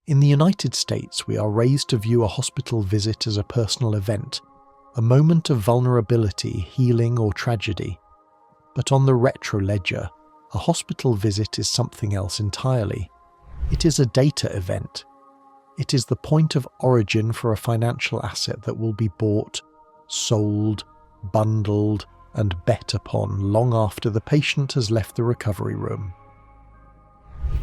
In the United States, we are raised to view a hospital visit as a personal event, a moment of vulnerability, healing, or tragedy. But on the retro ledger, a hospital visit is something else entirely. It is a data event. It is the point of origin for a financial asset that will be bought, sold, bundled, and bet upon long after the patient has left the recovery room.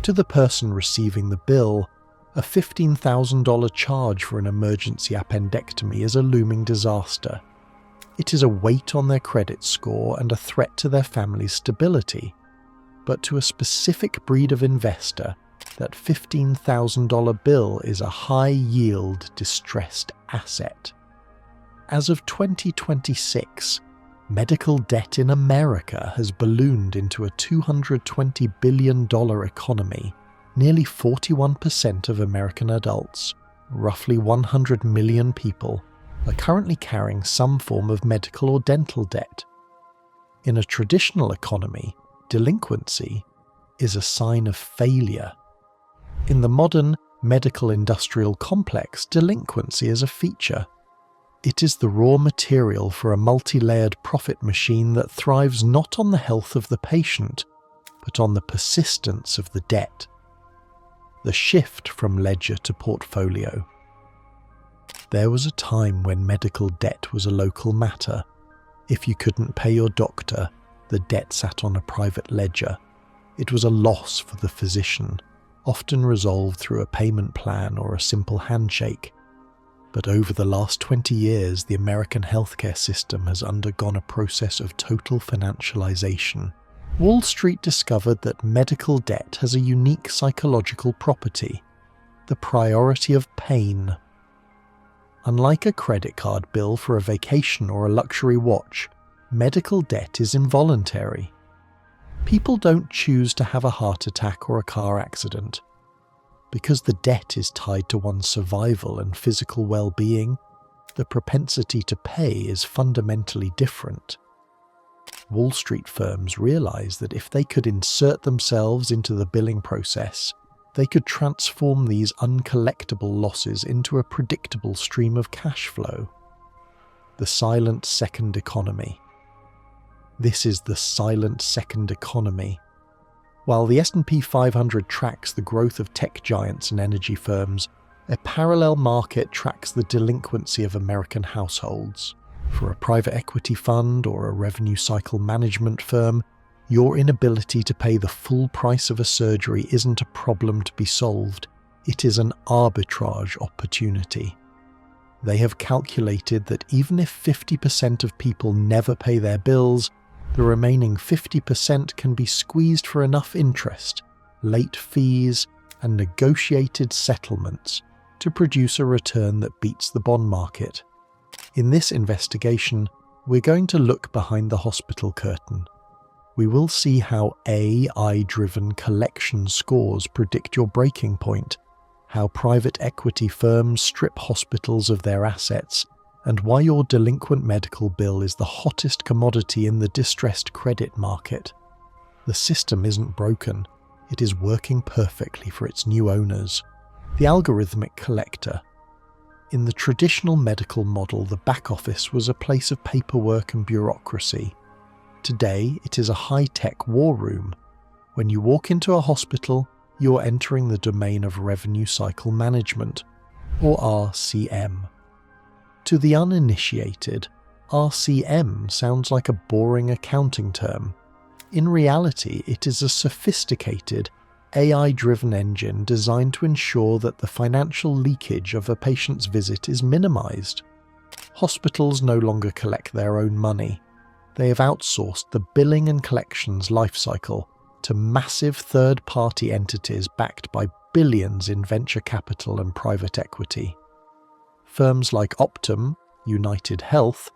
To the person receiving the bill, a $15,000 charge for an emergency appendectomy is a looming disaster. It is a weight on their credit score and a threat to their family's stability. But to a specific breed of investor, that $15,000 bill is a high-yield, distressed asset. As of 2026, medical debt in America has ballooned into a $220 billion economy. Nearly 41% of American adults, roughly 100 million people, are currently carrying some form of medical or dental debt. In a traditional economy, delinquency is a sign of failure. In the modern medical-industrial complex, delinquency is a feature. It is the raw material for a multi-layered profit machine that thrives not on the health of the patient, but on the persistence of the debt. The shift from ledger to portfolio. There was a time when medical debt was a local matter. If you couldn't pay your doctor, the debt sat on a private ledger. It was a loss for the physician, often resolved through a payment plan or a simple handshake. But over the last 20 years, the American healthcare system has undergone a process of total financialization. Wall Street discovered that medical debt has a unique psychological property, the priority of pain. Unlike a credit card bill for a vacation or a luxury watch, medical debt is involuntary. People don't choose to have a heart attack or a car accident. Because the debt is tied to one's survival and physical well-being, the propensity to pay is fundamentally different. Wall Street firms realize that if they could insert themselves into the billing process, they could transform these uncollectible losses into a predictable stream of cash flow. The silent second economy. This is the silent second economy. While the S&P 500 tracks the growth of tech giants and energy firms, a parallel market tracks the delinquency of American households. For a private equity fund or a revenue cycle management firm, your inability to pay the full price of a surgery isn't a problem to be solved, it is an arbitrage opportunity. They have calculated that even if 50% of people never pay their bills, the remaining 50% can be squeezed for enough interest, late fees, and negotiated settlements to produce a return that beats the bond market. In this investigation, we're going to look behind the hospital curtain. We will see how AI-driven collection scores predict your breaking point, how private equity firms strip hospitals of their assets, and why your delinquent medical bill is the hottest commodity in the distressed credit market. The system isn't broken, it is working perfectly for its new owners. The algorithmic collector. In the traditional medical model, the back office was a place of paperwork and bureaucracy. Today, it is a high-tech war room. When you walk into a hospital, you're entering the domain of revenue cycle management, or RCM. To the uninitiated, RCM sounds like a boring accounting term. In reality, it is a sophisticated, AI-driven engine designed to ensure that the financial leakage of a patient's visit is minimized. Hospitals no longer collect their own money. They have outsourced the billing and collections lifecycle to massive third-party entities backed by billions in venture capital and private equity. Firms like Optum, United Health,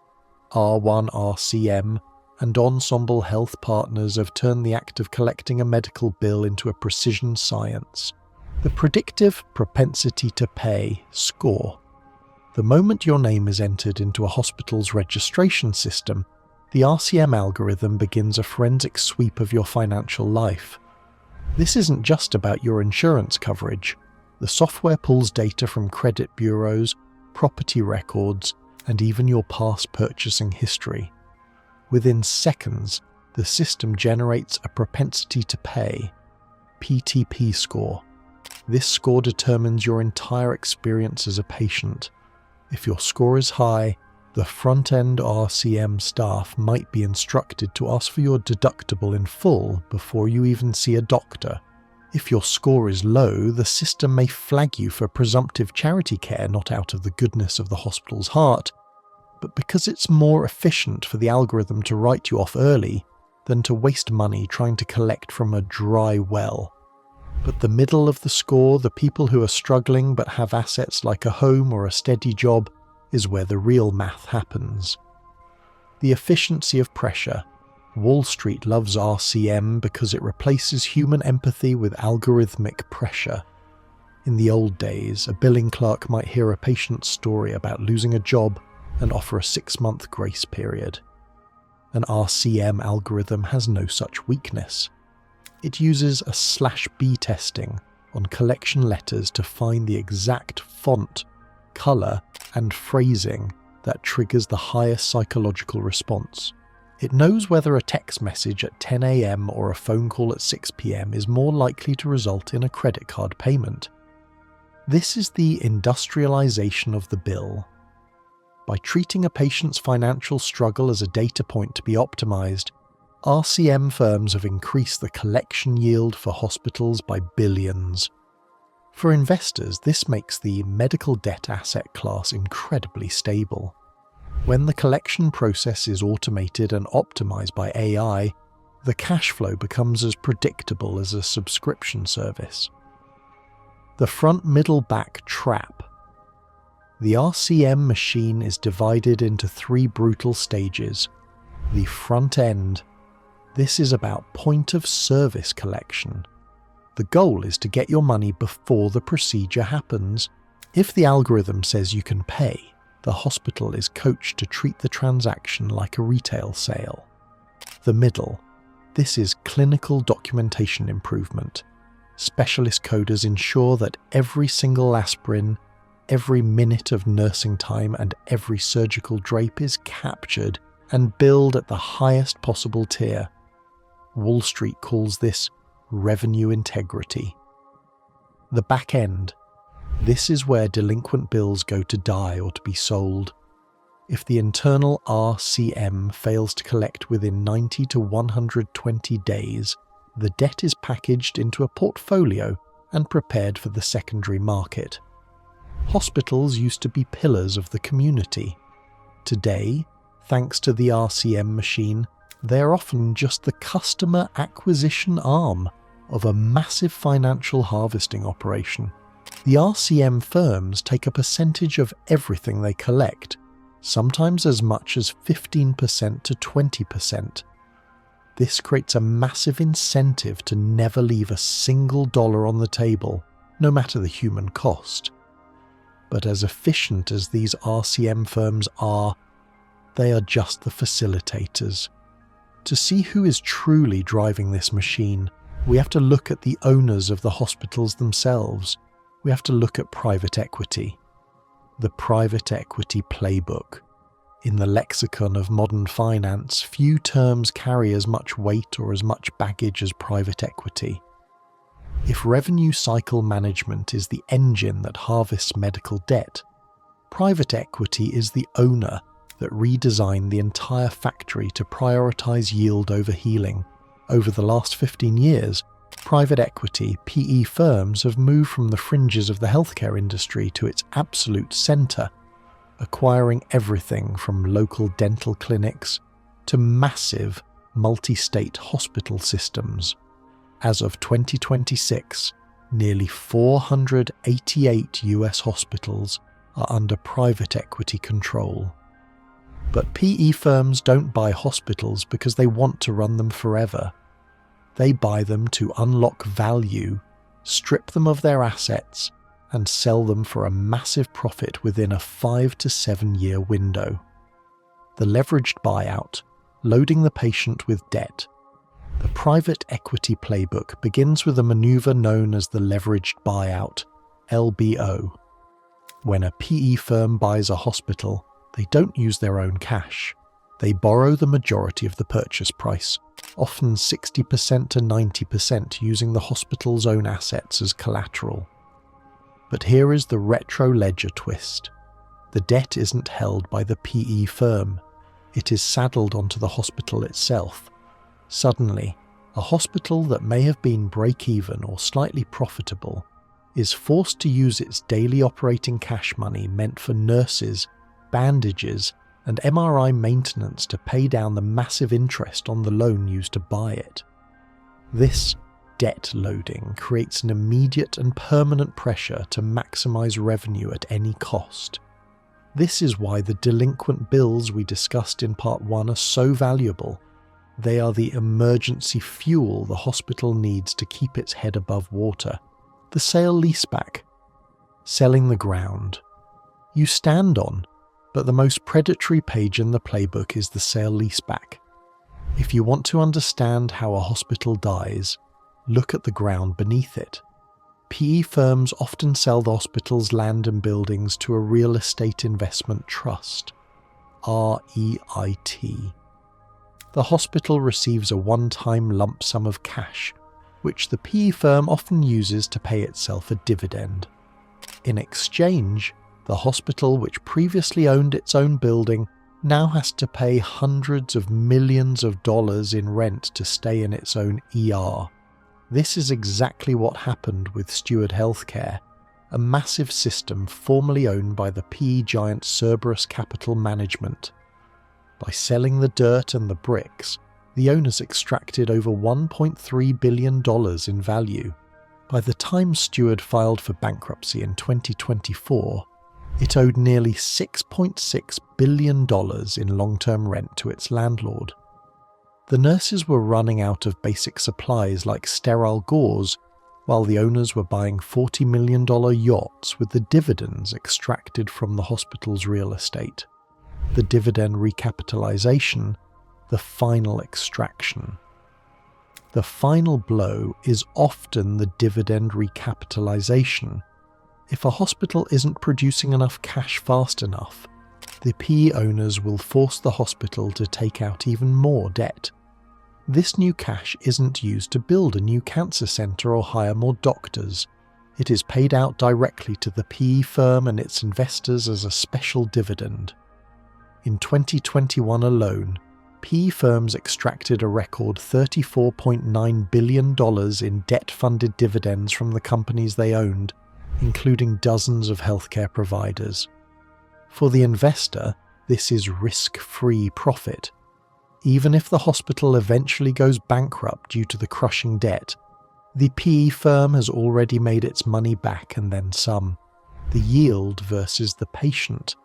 R1RCM, and Ensemble Health Partners have turned the act of collecting a medical bill into a precision science. The predictive propensity to pay score. The moment your name is entered into a hospital's registration system, the RCM algorithm begins a forensic sweep of your financial life. This isn't just about your insurance coverage. The software pulls data from credit bureaus, property records, and even your past purchasing history. Within seconds, the system generates a propensity to pay (PTP) score. This score determines your entire experience as a patient. If your score is high, the front-end RCM staff might be instructed to ask for your deductible in full before you even see a doctor. If your score is low, the system may flag you for presumptive charity care, not out of the goodness of the hospital's heart, but because it's more efficient for the algorithm to write you off early than to waste money trying to collect from a dry well. But the middle of the score, the people who are struggling but have assets like a home or a steady job, is where the real math happens. The efficiency of pressure. Wall Street loves RCM because it replaces human empathy with algorithmic pressure. In the old days, a billing clerk might hear a patient's story about losing a job and offer a 6-month grace period. An RCM algorithm has no such weakness. It uses a /B testing on collection letters to find the exact font, color, and phrasing that triggers the highest psychological response. It knows whether a text message at 10 a.m. or a phone call at 6 p.m. is more likely to result in a credit card payment. This is the industrialization of the bill. By treating a patient's financial struggle as a data point to be optimized, RCM firms have increased the collection yield for hospitals by billions. For investors, this makes the medical debt asset class incredibly stable. When the collection process is automated and optimized by AI, the cash flow becomes as predictable as a subscription service. The front-middle-back trap. The RCM machine is divided into 3 brutal stages. The front end. This is about point-of-service collection. The goal is to get your money before the procedure happens. If the algorithm says you can pay, the hospital is coached to treat the transaction like a retail sale. The middle. This is clinical documentation improvement. Specialist coders ensure that every single aspirin, every minute of nursing time, and every surgical drape is captured and billed at the highest possible tier. Wall Street calls this revenue integrity. The back end. This is where delinquent bills go to die or to be sold. If the internal RCM fails to collect within 90 to 120 days, the debt is packaged into a portfolio and prepared for the secondary market. Hospitals used to be pillars of the community. Today, thanks to the RCM machine, they are often just the customer acquisition arm of a massive financial harvesting operation. The RCM firms take a percentage of everything they collect, sometimes as much as 15% to 20%. This creates a massive incentive to never leave a single dollar on the table, no matter the human cost. But as efficient as these RCM firms are, they are just the facilitators. To see who is truly driving this machine, we have to look at the owners of the hospitals themselves. We have to look at private equity. The private equity playbook. In the lexicon of modern finance, few terms carry as much weight or as much baggage as private equity. If revenue cycle management is the engine that harvests medical debt, private equity is the owner that redesigned the entire factory to prioritize yield over healing. Over the last 15 years, private equity PE firms have moved from the fringes of the healthcare industry to its absolute center, acquiring everything from local dental clinics to massive multi-state hospital systems. As of 2026, nearly 488 US hospitals are under private equity control. But PE firms don't buy hospitals because they want to run them forever. They buy them to unlock value, strip them of their assets, and sell them for a massive profit within a 5 to 7 year window. The leveraged buyout, loading the patient with debt. The private equity playbook begins with a maneuver known as the leveraged buyout, LBO. When a PE firm buys a hospital, they don't use their own cash. They borrow the majority of the purchase price, often 60% to 90% using the hospital's own assets as collateral. But here is the retro-ledger twist. The debt isn't held by the PE firm. It is saddled onto the hospital itself. Suddenly, a hospital that may have been break-even or slightly profitable is forced to use its daily operating cash money meant for nurses, bandages, and MRI maintenance to pay down the massive interest on the loan used to buy it. This debt loading creates an immediate and permanent pressure to maximize revenue at any cost. This is why the delinquent bills we discussed in part 1 are so valuable. They are the emergency fuel the hospital needs to keep its head above water. The sale-leaseback. Selling the ground. You stand on, but the most predatory page in the playbook is the sale-leaseback. If you want to understand how a hospital dies, look at the ground beneath it. PE firms often sell the hospital's land and buildings to a real estate investment trust, REIT. The hospital receives a one-time lump sum of cash, which the PE firm often uses to pay itself a dividend. In exchange, the hospital, which previously owned its own building, now has to pay hundreds of millions of dollars in rent to stay in its own ER. This is exactly what happened with Steward Healthcare, a massive system formerly owned by the PE giant Cerberus Capital Management. By selling the dirt and the bricks, the owners extracted over $1.3 billion in value. By the time Steward filed for bankruptcy in 2024, it owed nearly $6.6 billion in long-term rent to its landlord. The nurses were running out of basic supplies like sterile gauze, while the owners were buying $40 million yachts with the dividends extracted from the hospital's real estate. The dividend recapitalization, the final extraction. The final blow is often the dividend recapitalization. If a hospital isn't producing enough cash fast enough, the PE owners will force the hospital to take out even more debt. This new cash isn't used to build a new cancer center or hire more doctors. It is paid out directly to the PE firm and its investors as a special dividend. In 2021 alone, PE firms extracted a record $34.9 billion in debt-funded dividends from the companies they owned, including dozens of healthcare providers. For the investor, this is risk-free profit. Even if the hospital eventually goes bankrupt due to the crushing debt, the PE firm has already made its money back and then some. The yield versus the patient.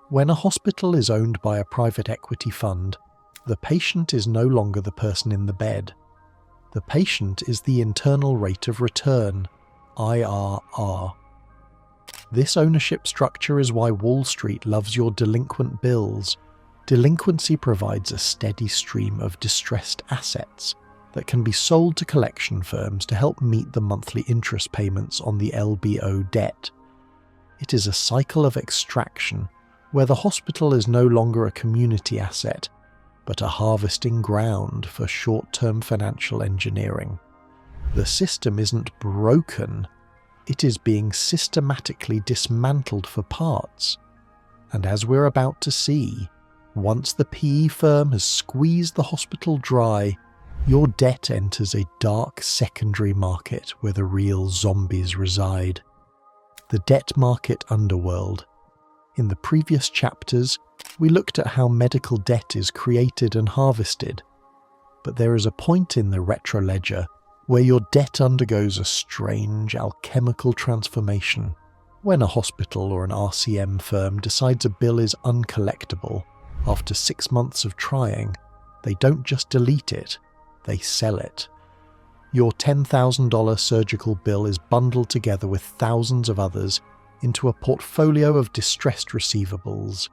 When a hospital is owned by a private equity fund, the patient is no longer the person in the bed. The patient is the internal rate of return, IRR. This ownership structure is why Wall Street loves your delinquent bills. Delinquency provides a steady stream of distressed assets that can be sold to collection firms to help meet the monthly interest payments on the LBO debt. It is a cycle of extraction where the hospital is no longer a community asset, but a harvesting ground for short-term financial engineering. The system isn't broken, it is being systematically dismantled for parts. And as we're about to see, once the PE firm has squeezed the hospital dry, your debt enters a dark secondary market where the real zombies reside. The debt market underworld. In the previous chapters, we looked at how medical debt is created and harvested, but there is a point in the retroledger where your debt undergoes a strange alchemical transformation. When a hospital or an RCM firm decides a bill is uncollectible, after 6 months of trying, they don't just delete it, they sell it. Your $10,000 surgical bill is bundled together with thousands of others into a portfolio of distressed receivables.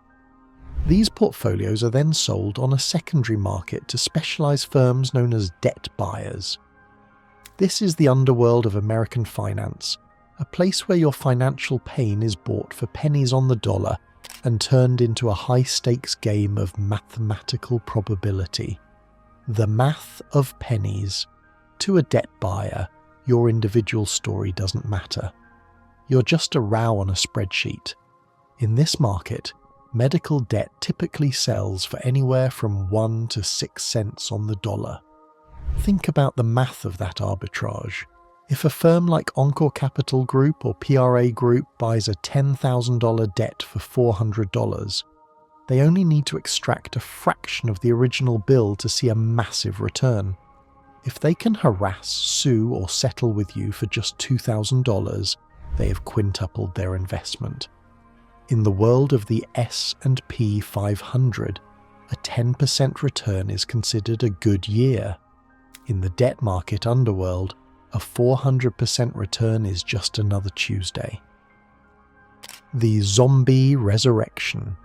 These portfolios are then sold on a secondary market to specialized firms known as debt buyers. This is the underworld of American finance, a place where your financial pain is bought for pennies on the dollar and turned into a high-stakes game of mathematical probability. The math of pennies. To a debt buyer, your individual story doesn't matter. You're just a row on a spreadsheet. In this market, medical debt typically sells for anywhere from 1 to 6 cents on the dollar. Think about the math of that arbitrage. If a firm like Encore Capital Group or PRA Group buys a $10,000 debt for $400, they only need to extract a fraction of the original bill to see a massive return. If they can harass, sue, or settle with you for just $2,000, they have quintupled their investment. In the world of the S&P 500, a 10% return is considered a good year. In the debt market underworld, a 400% return is just another Tuesday. The zombie resurrection.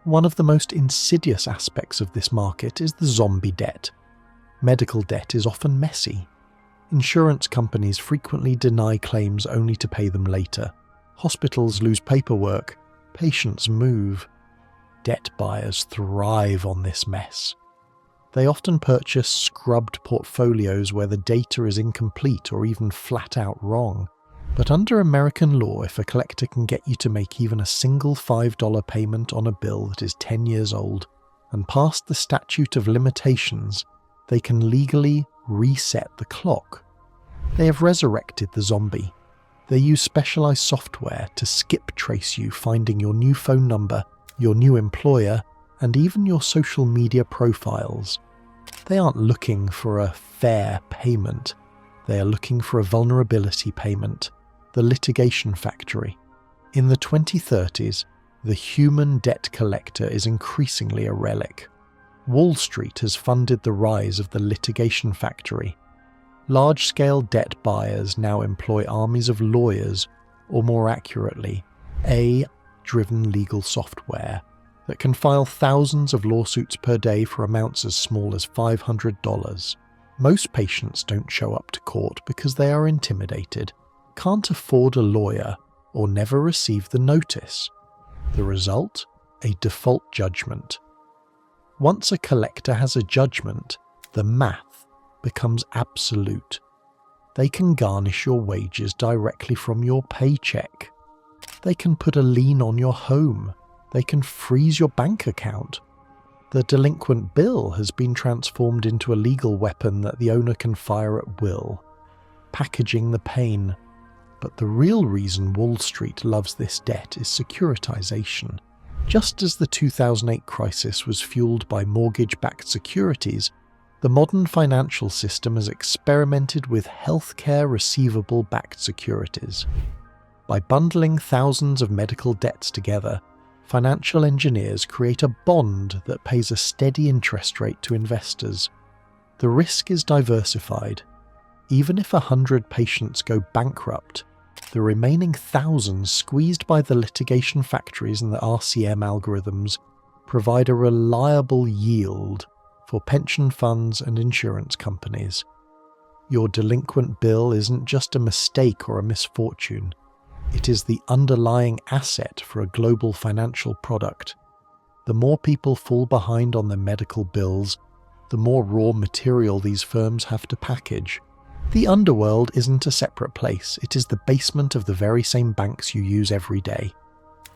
One of the most insidious aspects of this market is the zombie debt. Medical debt is often messy. Insurance companies frequently deny claims only to pay them later. Hospitals lose paperwork. Patients move. Debt buyers thrive on this mess. They often purchase scrubbed portfolios where the data is incomplete or even flat out wrong. But under American law, if a collector can get you to make even a single $5 payment on a bill that is 10 years old and past the statute of limitations, they can legally reset the clock. They have resurrected the zombie. They use specialized software to skip trace you, finding your new phone number, your new employer, and even your social media profiles. They aren't looking for a fair payment. They are looking for a vulnerability payment, the litigation factory. In the 2030s, the human debt collector is increasingly a relic. Wall Street has funded the rise of the litigation factory. Large-scale debt buyers now employ armies of lawyers, or more accurately, AI-driven legal software that can file thousands of lawsuits per day for amounts as small as $500. Most patients don't show up to court because they are intimidated, can't afford a lawyer, or never receive the notice. The result? A default judgment. Once a collector has a judgment, the math becomes absolute. They can garnish your wages directly from your paycheck. They can put a lien on your home. They can freeze your bank account. The delinquent bill has been transformed into a legal weapon that the owner can fire at will, packaging the pain. But the real reason Wall Street loves this debt is securitization. Just as the 2008 crisis was fueled by mortgage-backed securities, the modern financial system has experimented with healthcare receivable-backed securities. By bundling thousands of medical debts together, financial engineers create a bond that pays a steady interest rate to investors. The risk is diversified. Even if 100 patients go bankrupt, the remaining thousands squeezed by the litigation factories and the RCM algorithms provide a reliable yield for pension funds and insurance companies. Your delinquent bill isn't just a mistake or a misfortune. It is the underlying asset for a global financial product. The more people fall behind on their medical bills, the more raw material these firms have to package. The underworld isn't a separate place, it is the basement of the very same banks you use every day.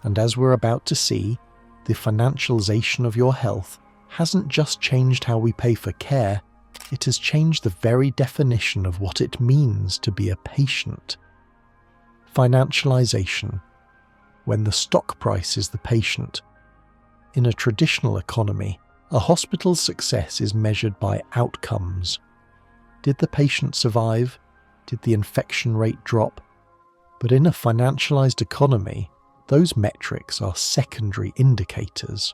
And as we're about to see, the financialization of your health hasn't just changed how we pay for care, it has changed the very definition of what it means to be a patient. Financialization. When the stock price is the patient. In a traditional economy, a hospital's success is measured by outcomes. Did the patient survive? Did the infection rate drop? But in a financialized economy, those metrics are secondary indicators.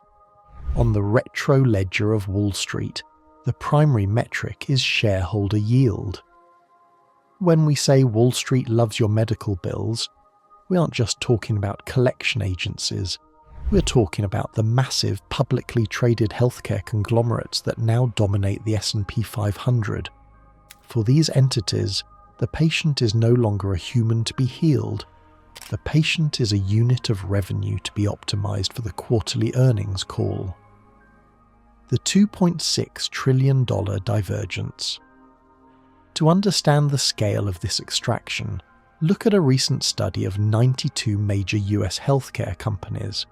On the retro ledger of Wall Street, the primary metric is shareholder yield. When we say Wall Street loves your medical bills, we aren't just talking about collection agencies. We're talking about the massive publicly traded healthcare conglomerates that now dominate the S&P 500. For these entities, the patient is no longer a human to be healed. The patient is a unit of revenue to be optimized for the quarterly earnings call. The $2.6 trillion divergence. To understand the scale of this extraction, look at a recent study of 92 major US healthcare companies.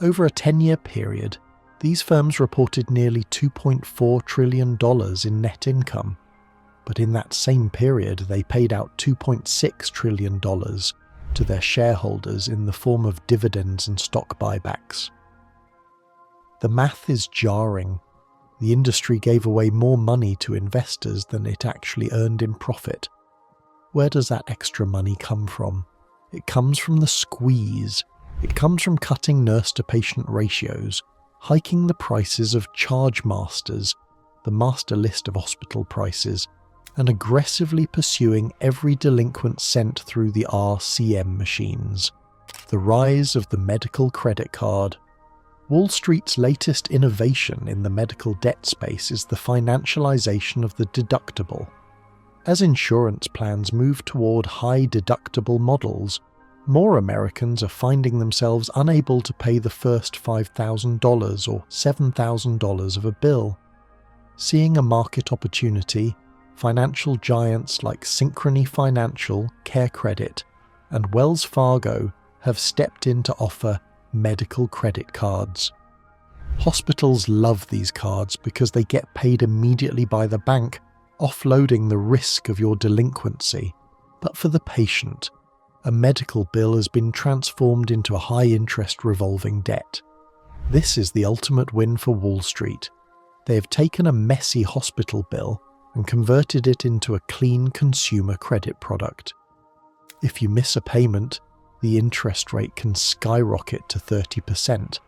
Over a 10-year period, these firms reported nearly $2.4 trillion in net income, but in that same period they paid out $2.6 trillion to their shareholders in the form of dividends and stock buybacks. The math is jarring. The industry gave away more money to investors than it actually earned in profit. Where does that extra money come from? It comes from the squeeze. It comes from cutting nurse-to-patient ratios, hiking the prices of charge masters, the master list of hospital prices, and aggressively pursuing every delinquent sent through the RCM machines. The rise of the medical credit card. Wall Street's latest innovation in the medical debt space is the financialisation of the deductible. As insurance plans move toward high deductible models, more Americans are finding themselves unable to pay the first $5,000 or $7,000 of a bill. Seeing a market opportunity, financial giants like Synchrony Financial, Care Credit, and Wells Fargo have stepped in to offer medical credit cards. Hospitals love these cards because they get paid immediately by the bank, offloading the risk of your delinquency. But for the patient, a medical bill has been transformed into a high-interest revolving debt. This is the ultimate win for Wall Street. They have taken a messy hospital bill and converted it into a clean consumer credit product. If you miss a payment, the interest rate can skyrocket to 30%,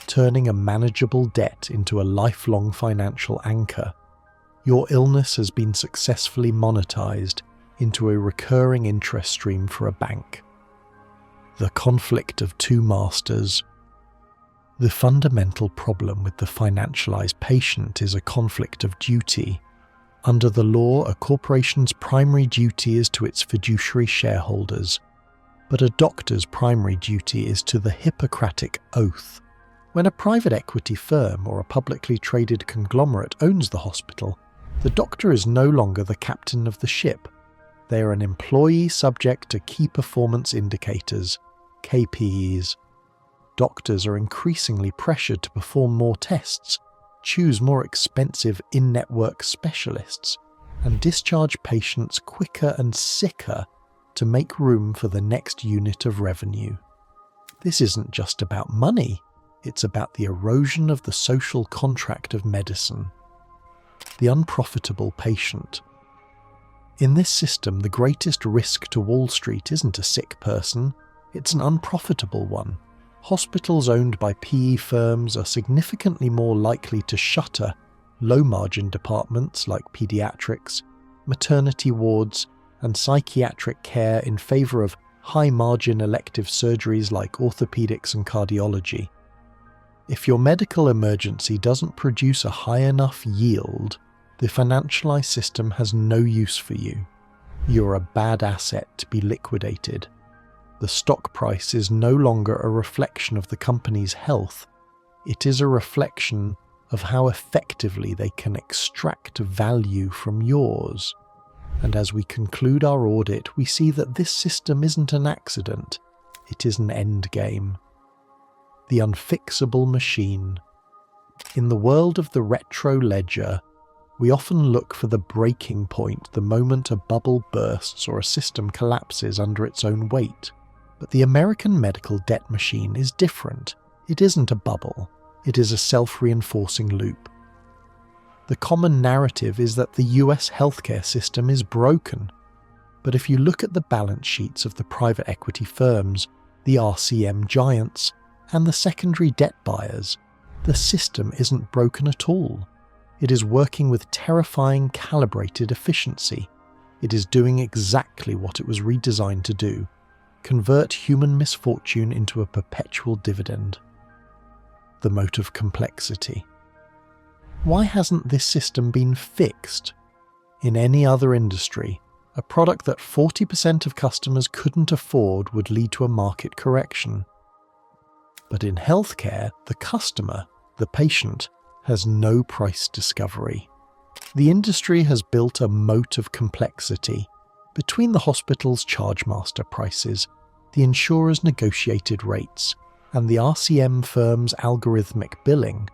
turning a manageable debt into a lifelong financial anchor. Your illness has been successfully monetized into a recurring interest stream for a bank. The conflict of two masters. The fundamental problem with the financialized patient is a conflict of duty. Under the law, a corporation's primary duty is to its fiduciary shareholders, but a doctor's primary duty is to the Hippocratic Oath. When a private equity firm or a publicly traded conglomerate owns the hospital, the doctor is no longer the captain of the ship. They are an employee subject to key performance indicators, KPIs. Doctors are increasingly pressured to perform more tests, choose more expensive in-network specialists, and discharge patients quicker and sicker to make room for the next unit of revenue. This isn't just about money, it's about the erosion of the social contract of medicine. The unprofitable patient. In this system, the greatest risk to Wall Street isn't a sick person, it's an unprofitable one. Hospitals owned by PE firms are significantly more likely to shutter low-margin departments like pediatrics, maternity wards, and psychiatric care in favour of high-margin elective surgeries like orthopedics and cardiology. If your medical emergency doesn't produce a high enough yield, the financialized system has no use for you. You're a bad asset to be liquidated. The stock price is no longer a reflection of the company's health, it is a reflection of how effectively they can extract value from yours. And as we conclude our audit, we see that this system isn't an accident, it is an endgame. The unfixable machine. In the world of the retro ledger, we often look for the breaking point the moment a bubble bursts or a system collapses under its own weight. But the American medical debt machine is different. It isn't a bubble, it is a self-reinforcing loop. The common narrative is that the US healthcare system is broken. But if you look at the balance sheets of the private equity firms, the RCM giants, and the secondary debt buyers, the system isn't broken at all. It is working with terrifying calibrated efficiency. It is doing exactly what it was redesigned to do: convert human misfortune into a perpetual dividend. The moat of complexity. Why hasn't this system been fixed? In any other industry, A product that 40% of customers couldn't afford would lead to a market correction. But in healthcare, the customer, the patient, has no price discovery. The industry has built a moat of complexity between the hospital's chargemaster prices, the insurer's negotiated rates, and the RCM firm's algorithmic billing.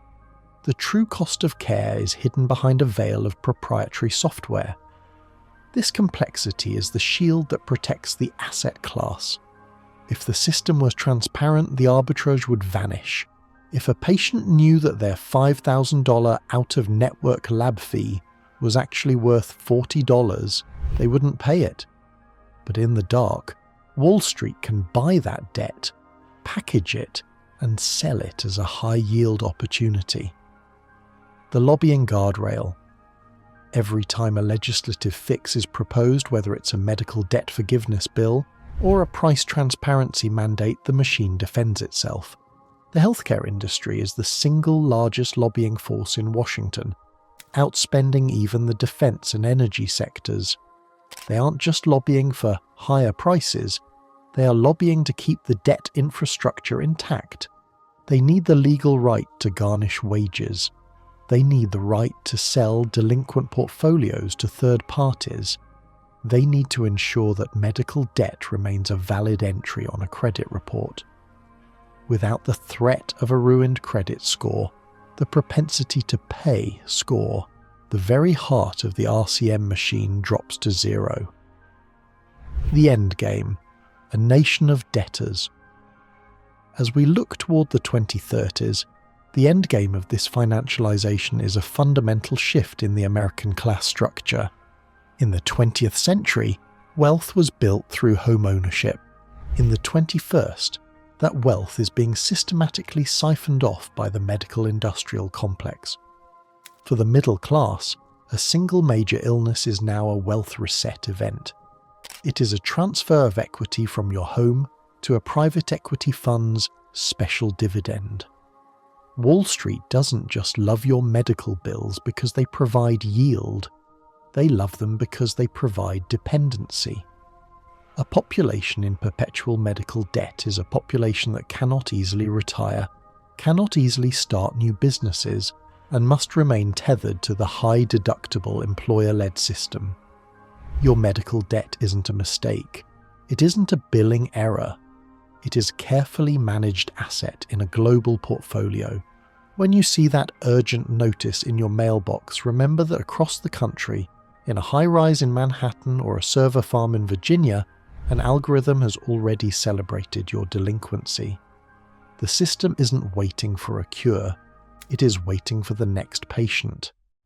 The true cost of care is hidden behind a veil of proprietary software. This complexity is the shield that protects the asset class. If the system was transparent, the arbitrage would vanish. If a patient knew that their $5,000 out-of-network lab fee was actually worth $40, they wouldn't pay it. But in the dark, Wall Street can buy that debt, package it, and sell it as a high-yield opportunity. The lobbying guardrail. Every time a legislative fix is proposed, whether it's a medical debt forgiveness bill or a price transparency mandate, the machine defends itself. The healthcare industry is the single largest lobbying force in Washington, outspending even the defense and energy sectors. They aren't just lobbying for higher prices, they are lobbying to keep the debt infrastructure intact. They need the legal right to garnish wages. They need the right to sell delinquent portfolios to third parties. They need to ensure that medical debt remains a valid entry on a credit report. Without the threat of a ruined credit score, the propensity to pay score, the very heart of the RCM machine drops to zero. The end game, a nation of debtors. As we look toward the 2030s, the endgame of this financialization is a fundamental shift in the American class structure. In the 20th century, wealth was built through home ownership. In the 21st, that wealth is being systematically siphoned off by the medical-industrial complex. For the middle class, a single major illness is now a wealth reset event. It is a transfer of equity from your home to a private equity fund's special dividend. Wall Street doesn't just love your medical bills because they provide yield. They love them because they provide dependency. A population in perpetual medical debt is a population that cannot easily retire, cannot easily start new businesses, and must remain tethered to the high-deductible employer-led system. Your medical debt isn't a mistake. It isn't a billing error. It is a carefully managed asset in a global portfolio. When you see that urgent notice in your mailbox, remember that across the country, in a high-rise in Manhattan or a server farm in Virginia, an algorithm has already celebrated your delinquency. The system isn't waiting for a cure. It is waiting for the next patient.